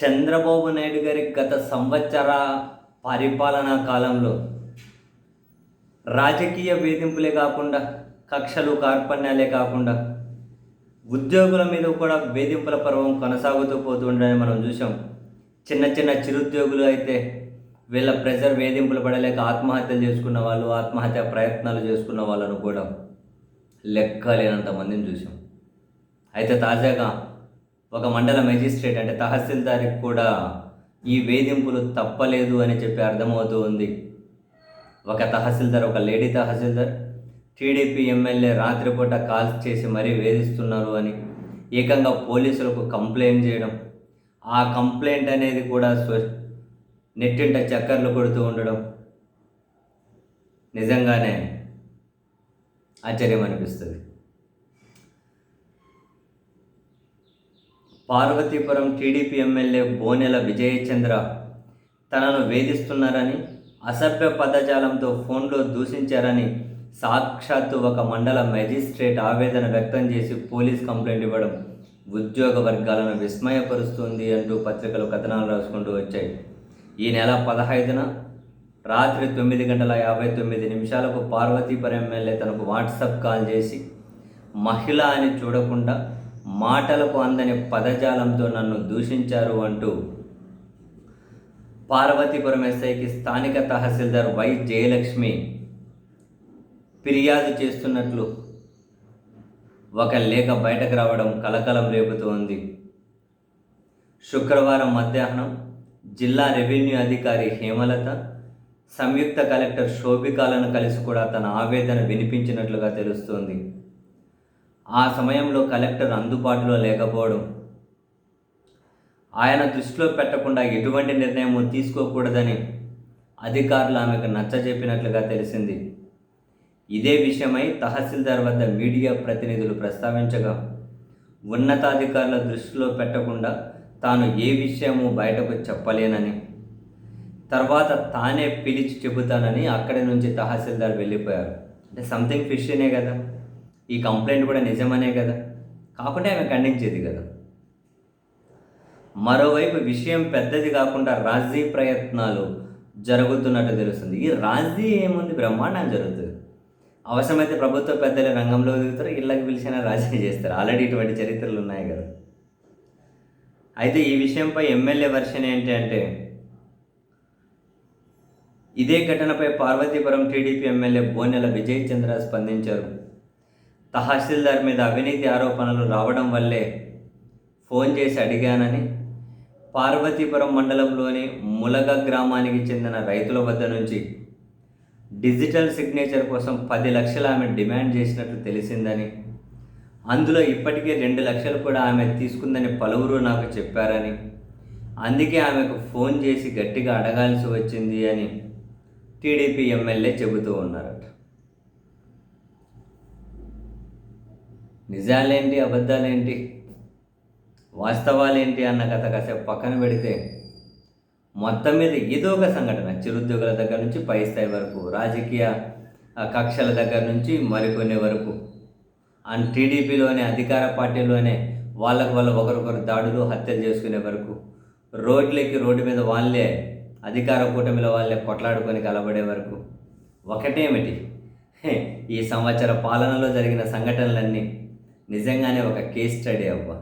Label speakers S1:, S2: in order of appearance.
S1: చంద్రబాబు నాయుడు గారి గత సంవత్సర పరిపాలనా కాలంలో రాజకీయ వేధింపులే కాకుండా, కక్షలు కార్పణ్యాలే కాకుండా ఉద్యోగుల మీద కూడా వేధింపుల పర్వం కొనసాగుతూ పోతుండని మనం చూసాం. చిన్న చిన్న చిరుద్యోగులు అయితే వీళ్ళ ప్రెజర్ వేధింపులు పడలేక ఆత్మహత్యలు చేసుకున్న వాళ్ళు, ఆత్మహత్య ప్రయత్నాలు చేసుకున్న వాళ్ళను కూడా లెక్కలేనంత మందిని చూసాం. అయితే తాజాగా ఒక మండల మెజిస్ట్రేట్ అంటే తహసీల్దార్కి కూడా ఈ వేధింపులు తప్పలేదు అని చెప్పి అర్థమవుతూ ఉంది. ఒక తహసీల్దార్, ఒక లేడీ తహసీల్దార్ టీడీపీ ఎమ్మెల్యే రాత్రిపూట కాల్స్ చేసి మరీ వేధిస్తున్నారు అని ఏకంగా పోలీసులకు కంప్లైంట్ చేయడం, ఆ కంప్లైంట్ అనేది కూడా నెట్టింట చక్కర్లు కొడుతూ ఉండడం నిజంగానే ఆశ్చర్యం అనిపిస్తుంది. పార్వతీపురం టీడీపీ ఎమ్మెల్యే బోనెల విజయచంద్ర తనను వేధిస్తున్నారని, అసభ్య పదజాలంతో ఫోన్లో దూషించారని సాక్షాత్తు ఒక మండల మెజిస్ట్రేట్ ఆవేదన వ్యక్తం చేసి పోలీస్ కంప్లైంట్ ఇవ్వడం ఉద్యోగ వర్గాలను విస్మయపరుస్తుంది అంటూ పత్రికలు కథనాలు రాసుకుంటూ వచ్చాయి. ఈ నెల 15న రాత్రి 9:59 పార్వతీపురం ఎమ్మెల్యే తనకు వాట్సాప్ కాల్ చేసి మహిళ అని చూడకుండా మాటలకు అందని పదజాలంతో నన్ను దూషించారు అంటూ పార్వతీపురం ఎస్ఐకి స్థానిక తహసీల్దార్ వై జయలక్ష్మి ఫిర్యాదు చేస్తున్నట్లు ఒక లేఖ బయటకు రావడం కలకలం రేపుతోంది. శుక్రవారం మధ్యాహ్నం జిల్లా రెవెన్యూ అధికారి హేమలత, సంయుక్త కలెక్టర్ శోభికాలను కలిసి కూడా తన ఆవేదన వినిపించినట్లుగా తెలుస్తోంది. ఆ సమయంలో కలెక్టర్ అందుబాటులో లేకపోవడం, ఆయన దృష్టిలో పెట్టకుండా ఎటువంటి నిర్ణయం తీసుకోకూడదని అధికారులు ఆమెకు నచ్చజెప్పినట్లుగా తెలిసింది. ఇదే విషయమై తహసీల్దార్ వద్ద మీడియా ప్రతినిధులు ప్రస్తావించగా, ఉన్నతాధికారుల దృష్టిలో పెట్టకుండా తాను ఏ విషయము బయటకు చెప్పలేనని, తర్వాత తానే పిలిచి చెబుతానని అక్కడి నుంచి తహసీల్దార్ వెళ్ళిపోయారు. అంటే సంథింగ్ ఫిషనే కదా, ఈ కంప్లైంట్ కూడా నిజమనే కదా, కాకుండా ఆమె ఖండించేది కదా. మరోవైపు విషయం పెద్దది కాకుండా రాజీ ప్రయత్నాలు జరుగుతున్నట్టు తెలుస్తుంది. ఈ రాజీ ఏముంది, బ్రహ్మాండం జరుగుతుంది. అవసరమైతే ప్రభుత్వ పెద్దలు రంగంలో దిగుతారు, ఇళ్ళకి పిలిచిన రాజీ చేస్తారు. ఆల్రెడీ ఇటువంటి చరిత్రలు ఉన్నాయి కదా. అయితే ఈ విషయంపై ఎమ్మెల్యే వర్షన్ ఏంటి అంటే, ఇదే ఘటనపై పార్వతీపురం టీడీపీ ఎమ్మెల్యే బోనెల విజయచంద్ర స్పందించారు. తహసీల్దార్ మీద అవినీతి ఆరోపణలు రావడం వల్లే ఫోన్ చేసి అడిగానని, పార్వతీపురం మండలంలోని ములగ గ్రామానికి చెందిన రైతుల వద్ద నుంచి డిజిటల్ సిగ్నేచర్ కోసం 10 లక్షలు ఆమె డిమాండ్ చేసినట్లు తెలిసిందని, అందులో ఇప్పటికే 2 లక్షలు కూడా ఆమె తీసుకుందని పలువురు నాకు చెప్పారని, అందుకే ఆమెకు ఫోన్ చేసి గట్టిగా అడగాల్సి వచ్చింది అని టీడీపీ ఎమ్మెల్యే చెబుతూ ఉన్నారట. నిజాలేంటి, అబద్ధాలేంటి, వాస్తవాలేంటి అన్న కథ కాసేపు పక్కన పెడితే, మొత్తం మీద ఏదో ఒక సంఘటన, చిరుద్యోగుల దగ్గర నుంచి పై స్థాయి వరకు, రాజకీయ కక్షల దగ్గర నుంచి మరికొన్ని వరకు, అండ్ టీడీపీలోనే అధికార పార్టీలోనే వాళ్ళకు వాళ్ళు ఒకరొకరు దాడులు, హత్యలు చేసుకునే వరకు, రోడ్డు మీద వాళ్ళే అధికార కూటమిలో వాళ్ళే కొట్లాడుకొని కలబడే వరకు, ఒకటేమిటి ఈ సంవత్సర పాలనలో జరిగిన సంఘటనలన్నీ నిజంగానే ఒక కేస్ స్టడీ అవ్వ.